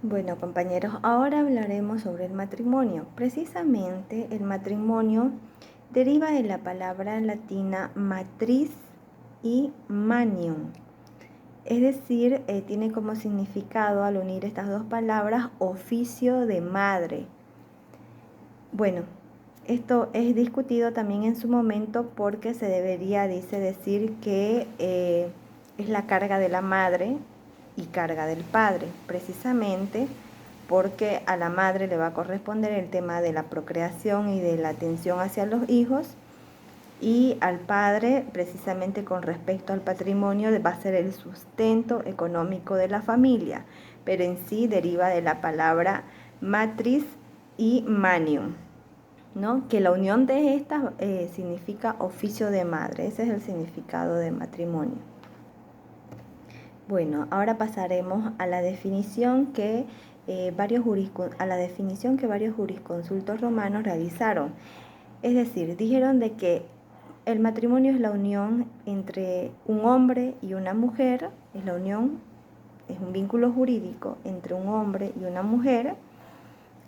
Bueno, compañeros, ahora hablaremos sobre el matrimonio. Precisamente el matrimonio deriva de la palabra latina matriz y manium. Es decir, tiene como significado al unir estas dos palabras oficio de madre. Bueno, esto es discutido también en su momento porque se debería, decir que es la carga de la madre y carga del padre, precisamente porque a la madre le va a corresponder el tema de la procreación y de la atención hacia los hijos, y al padre, precisamente con respecto al patrimonio, va a ser el sustento económico de la familia, pero en sí deriva de la palabra matriz y manium, ¿no? Que la unión de estas significa oficio de madre. Ese es el significado de matrimonio. Bueno, ahora pasaremos a la definición que varios jurisconsultos romanos realizaron. Es decir, dijeron de que el matrimonio es la unión entre un hombre y una mujer, es un vínculo jurídico entre un hombre y una mujer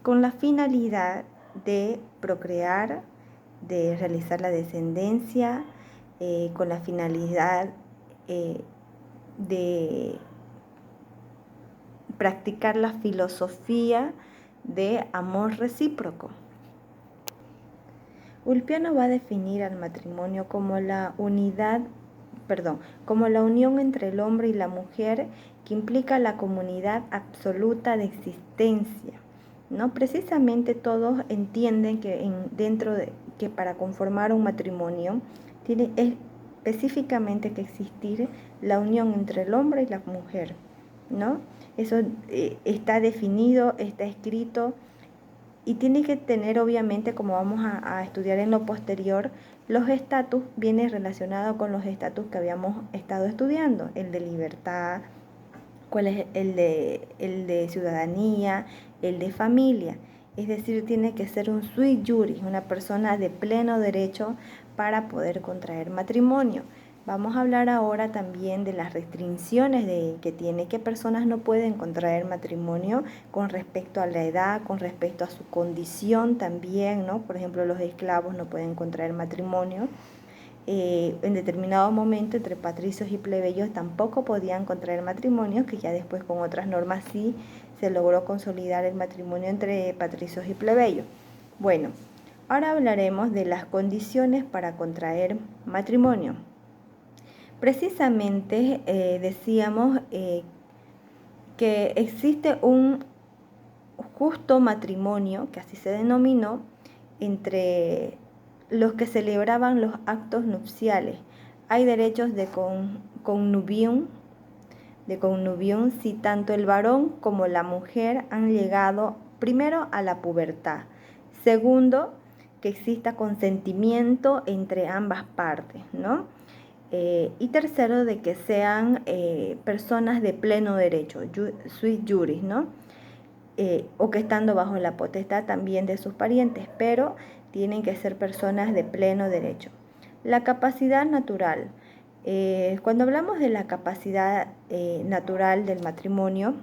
con la finalidad de procrear, de realizar la descendencia, con la finalidad de practicar la filosofía de amor recíproco. Ulpiano va a definir al matrimonio como la unión entre el hombre y la mujer que implica la comunidad absoluta de existencia, ¿no? Precisamente todos entienden que que para conformar un matrimonio tiene específicamente que existir la unión entre el hombre y la mujer, ¿no? Eso está definido, está escrito. Y tiene que tener, obviamente, como vamos a estudiar en lo posterior, los estatus viene relacionado con los estatus que habíamos estado estudiando, el de libertad, cuál es el de ciudadanía, el de familia. Es decir, tiene que ser un sui juris, una persona de pleno derecho para poder contraer matrimonio. Vamos a hablar ahora también de las restricciones que tiene, qué personas no pueden contraer matrimonio con respecto a la edad, con respecto a su condición también, ¿no? Por ejemplo, los esclavos no pueden contraer matrimonio. En determinado momento entre patricios y plebeyos tampoco podían contraer matrimonio, que ya después con otras normas sí se logró consolidar el matrimonio entre patricios y plebeyos. Bueno, ahora hablaremos de las condiciones para contraer matrimonio. Precisamente decíamos que existe un justo matrimonio, que así se denominó, entre los que celebraban los actos nupciales. Hay derechos de connubium si tanto el varón como la mujer han llegado primero a la pubertad. Segundo, que exista consentimiento entre ambas partes, ¿no? Y tercero, de que sean personas de pleno derecho, sui juris, ¿no? O que estando bajo la potestad también de sus parientes, pero tienen que ser personas de pleno derecho. La capacidad natural. Cuando hablamos de la capacidad natural del matrimonio,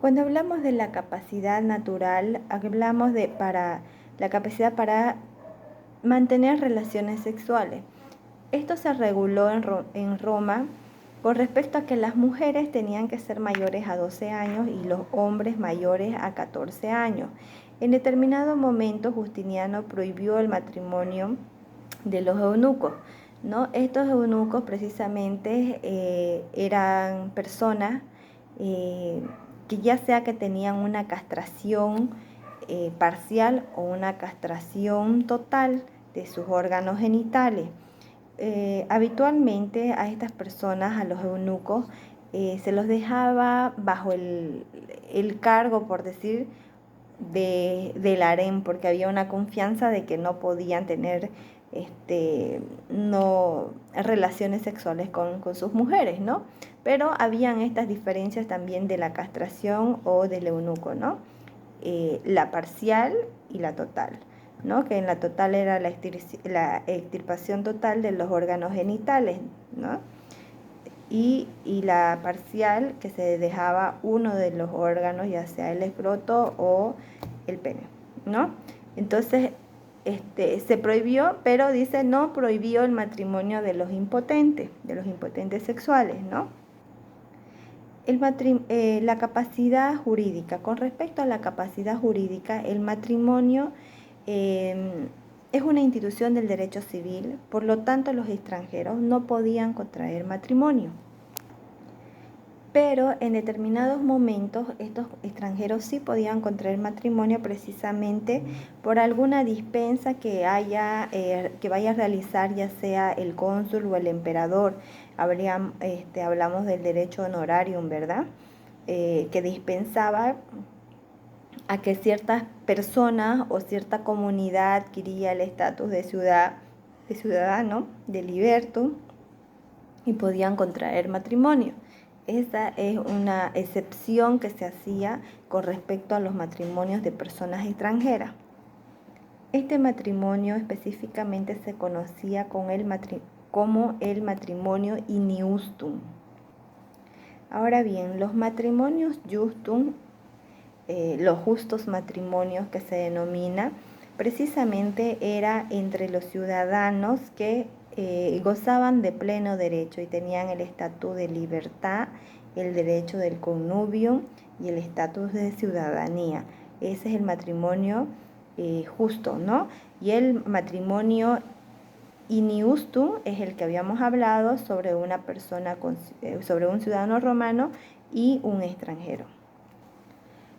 hablamos de la capacidad para mantener relaciones sexuales. Esto se reguló en Roma con respecto a que las mujeres tenían que ser mayores a 12 años y los hombres mayores a 14 años. En determinado momento Justiniano prohibió el matrimonio de los eunucos, ¿no? Estos eunucos precisamente eran personas que ya sea que tenían una castración parcial o una castración total de sus órganos genitales. Habitualmente a estas personas, a los eunucos, se los dejaba bajo el cargo, por decir, del harén, porque había una confianza de que no podían tener relaciones sexuales con sus mujeres, ¿no? Pero habían estas diferencias también de la castración o del eunuco, ¿no? La parcial y la total, ¿no? Que en la total era la extirpación total de los órganos genitales, ¿no? y la parcial, que se dejaba uno de los órganos, ya sea el escroto o el pene, ¿no? Entonces, se prohibió, pero dice no prohibió el matrimonio de los impotentes sexuales, ¿no? La capacidad jurídica. Con respecto a la capacidad jurídica, el matrimonio es una institución del derecho civil, por lo tanto los extranjeros no podían contraer matrimonio. Pero en determinados momentos estos extranjeros sí podían contraer matrimonio precisamente por alguna dispensa que vaya a realizar ya sea el cónsul o el emperador. Hablamos del derecho honorarium, ¿verdad? Que dispensaba a que ciertas personas o cierta comunidad adquiría el estatus de ciudadano, de liberto, y podían contraer matrimonio. Esa es una excepción que se hacía con respecto a los matrimonios de personas extranjeras. Este matrimonio específicamente se conocía como el matrimonio iniustum. Ahora bien, los matrimonios justum, los justos matrimonios que se denomina, precisamente era entre los ciudadanos que gozaban de pleno derecho y tenían el estatus de libertad, el derecho del connubium y el estatus de ciudadanía. Ese es el matrimonio justo, ¿no? Y el matrimonio iniustum es el que habíamos hablado sobre una persona, sobre un ciudadano romano y un extranjero.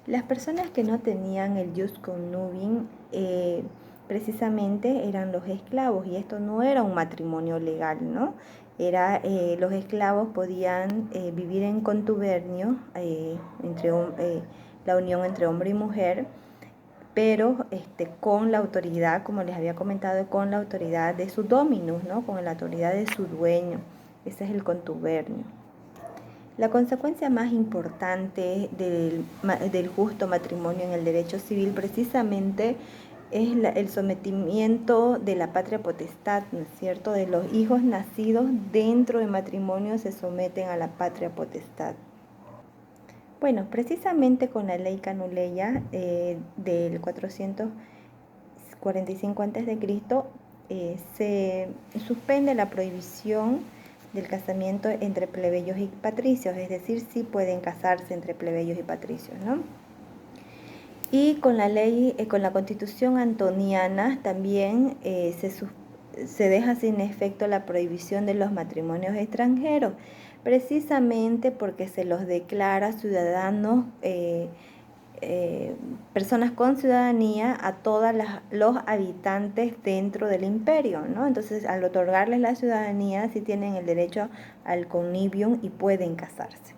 Las personas que no tenían el jus connubium precisamente eran los esclavos, y esto no era un matrimonio legal, ¿no? Los esclavos podían vivir en contubernio, la unión entre hombre y mujer, pero con la autoridad, como les había comentado, con la autoridad de su dominus, ¿no? Con la autoridad de su dueño. Ese es el contubernio. La consecuencia más importante del justo matrimonio en el derecho civil precisamente es el sometimiento de la patria potestad, ¿no es cierto? De los hijos nacidos dentro del matrimonio se someten a la patria potestad. Bueno, precisamente con la ley Canuleia del 445 a.C. Se suspende la prohibición del casamiento entre plebeyos y patricios, es decir, sí pueden casarse entre plebeyos y patricios, ¿no? Y con la Constitución antoniana también se deja sin efecto la prohibición de los matrimonios extranjeros, precisamente porque se los declara ciudadanos, personas con ciudadanía a todos los habitantes dentro del imperio, ¿no? Entonces, al otorgarles la ciudadanía, sí tienen el derecho al connubium y pueden casarse.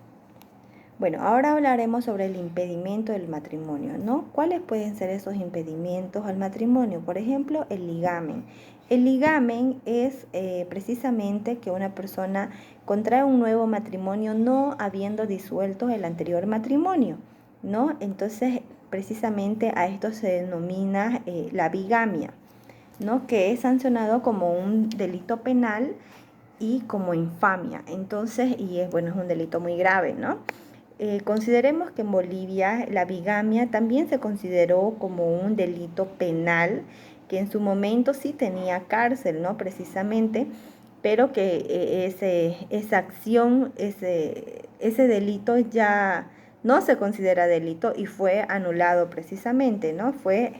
Bueno, ahora hablaremos sobre el impedimento del matrimonio, ¿no? ¿Cuáles pueden ser esos impedimentos al matrimonio? Por ejemplo, el ligamen. El ligamen es precisamente que una persona contrae un nuevo matrimonio no habiendo disuelto el anterior matrimonio, ¿no? Entonces, precisamente a esto se denomina la bigamia, ¿no? Que es sancionado como un delito penal y como infamia. Entonces, es un delito muy grave, ¿no? Consideremos que en Bolivia la bigamia también se consideró como un delito penal, que en su momento sí tenía cárcel, ¿no? Precisamente, pero que esa acción, ese delito ya no se considera delito y fue anulado precisamente, ¿no? Fue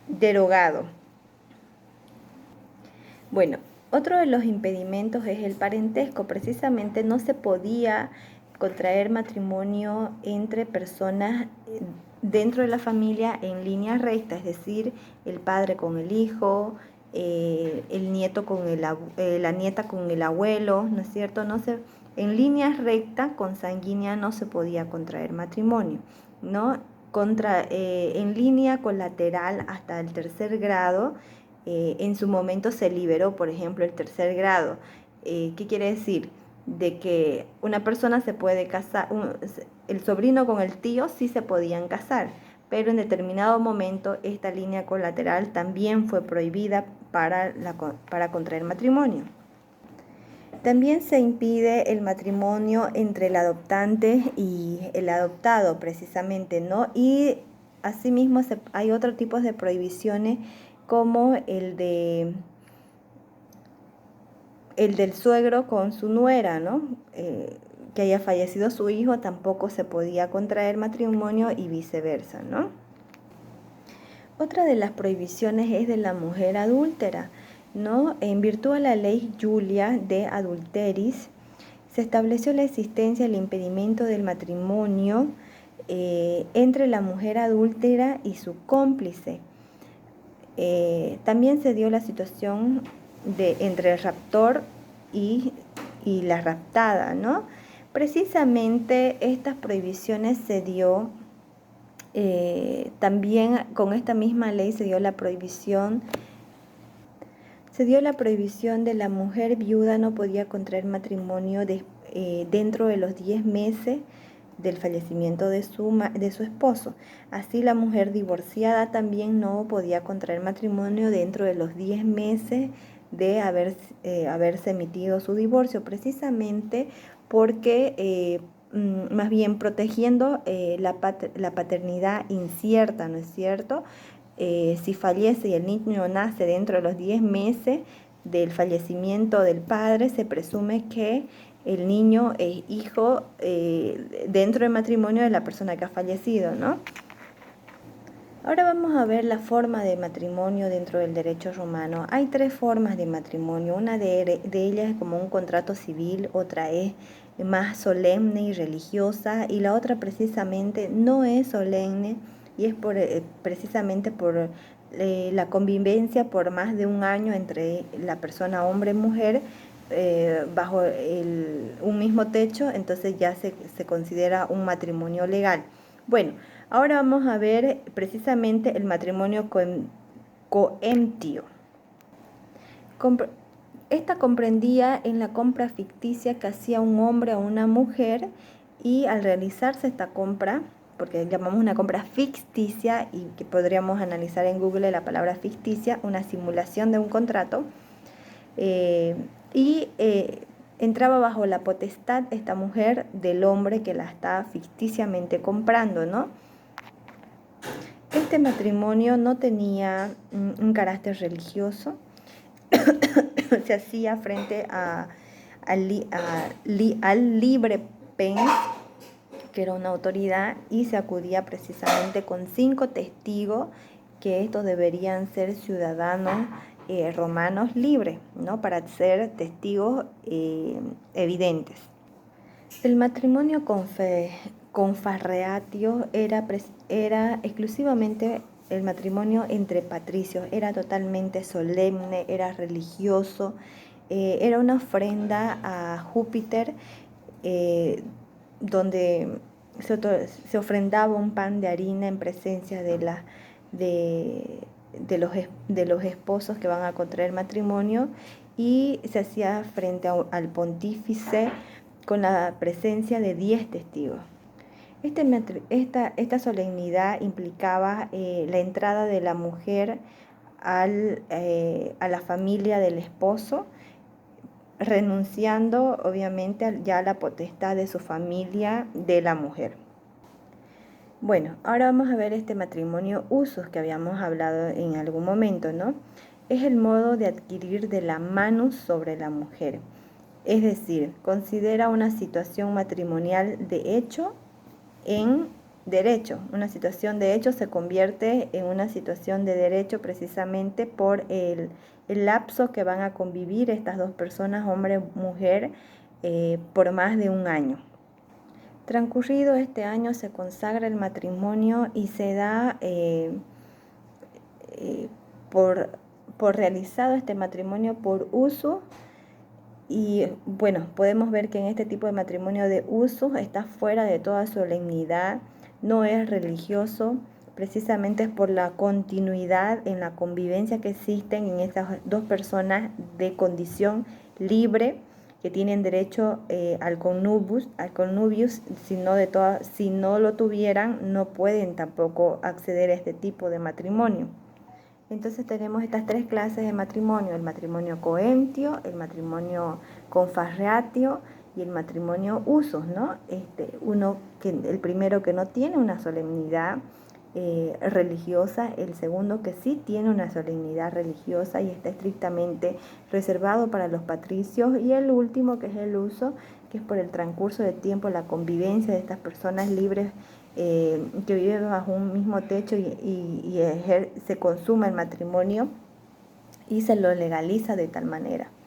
derogado. Bueno, otro de los impedimentos es el parentesco. Precisamente no se podía contraer matrimonio entre personas dentro de la familia en línea recta, es decir, el padre con el hijo, el nieto con la nieta con el abuelo, ¿no es cierto? En línea recta, consanguínea, no se podía contraer matrimonio, ¿no? En línea colateral hasta el tercer grado, en su momento se liberó, por ejemplo, el tercer grado. ¿Qué quiere decir? De que una persona se puede casar, el sobrino con el tío sí se podían casar, pero en determinado momento esta línea colateral también fue prohibida para contraer matrimonio. También se impide el matrimonio entre el adoptante y el adoptado, precisamente, ¿no? Y asimismo hay otros tipos de prohibiciones como el del suegro con su nuera, ¿no? Que haya fallecido su hijo, tampoco se podía contraer matrimonio y viceversa, ¿no? Otra de las prohibiciones es de la mujer adúltera, ¿no? En virtud de la ley Julia de Adulteris, se estableció la existencia del impedimento del matrimonio entre la mujer adúltera y su cómplice. También se dio la situación entre el raptor y la raptada, ¿no? Precisamente estas prohibiciones se dio, también con esta misma ley se dio la prohibición de la mujer viuda no podía contraer matrimonio dentro de los 10 meses del fallecimiento de su esposo. Así la mujer divorciada también no podía contraer matrimonio dentro de los 10 meses de haberse emitido su divorcio, precisamente porque más bien protegiendo la paternidad incierta, ¿no es cierto? Si fallece y el niño nace dentro de los 10 meses del fallecimiento del padre, se presume que el niño es hijo dentro del matrimonio de la persona que ha fallecido, ¿no? Ahora vamos a ver la forma de matrimonio dentro del derecho romano. Hay 3 formas de matrimonio. Una de ellas es como un contrato civil, otra es más solemne y religiosa, y la otra precisamente no es solemne y es precisamente por la convivencia por más de un año entre la persona hombre y mujer bajo un mismo techo, entonces ya se considera un matrimonio legal. Bueno, ahora vamos a ver precisamente el matrimonio coemptio. Esta comprendía en la compra ficticia que hacía un hombre a una mujer, y al realizarse esta compra, porque llamamos una compra ficticia y que podríamos analizar en Google la palabra ficticia, una simulación de un contrato, entraba bajo la potestad esta mujer del hombre que la está ficticiamente comprando, ¿no? Este matrimonio no tenía un carácter religioso, se hacía frente al libre pens, que era una autoridad, y se acudía precisamente con 5 testigos, que estos deberían ser ciudadanos romanos libres, ¿no? Para ser testigos evidentes. El matrimonio confarreatio era exclusivamente el matrimonio entre patricios, era totalmente solemne, era religioso, era una ofrenda a Júpiter, donde se ofrendaba un pan de harina en presencia de los esposos que van a contraer matrimonio, y se hacía frente al pontífice con la presencia de 10 testigos. Esta solemnidad implicaba la entrada de la mujer a la familia del esposo, renunciando obviamente ya a la potestad de su familia de la mujer. Bueno, ahora vamos a ver este matrimonio usus que habíamos hablado en algún momento, ¿no? Es el modo de adquirir de la manus sobre la mujer. Es decir, considera una situación matrimonial de hecho en derecho. Una situación de hecho se convierte en una situación de derecho precisamente por el lapso que van a convivir estas dos personas, hombre y mujer, por más de un año. Transcurrido este año se consagra el matrimonio y se da por realizado este matrimonio por uso. Y bueno, podemos ver que en este tipo de matrimonio de uso está fuera de toda solemnidad, no es religioso, precisamente es por la continuidad en la convivencia que existen en estas dos personas de condición libre, que tienen derecho al connubius, si no lo tuvieran, no pueden tampoco acceder a este tipo de matrimonio. Entonces tenemos estas tres clases de matrimonio: el matrimonio coentio, el matrimonio confarreatio y el matrimonio usus, ¿no? El primero que no tiene una solemnidad religiosa, el segundo que sí tiene una solemnidad religiosa y está estrictamente reservado para los patricios, y el último, que es el uso, que es por el transcurso del tiempo, la convivencia de estas personas libres que viven bajo un mismo techo se consuma el matrimonio y se lo legaliza de tal manera.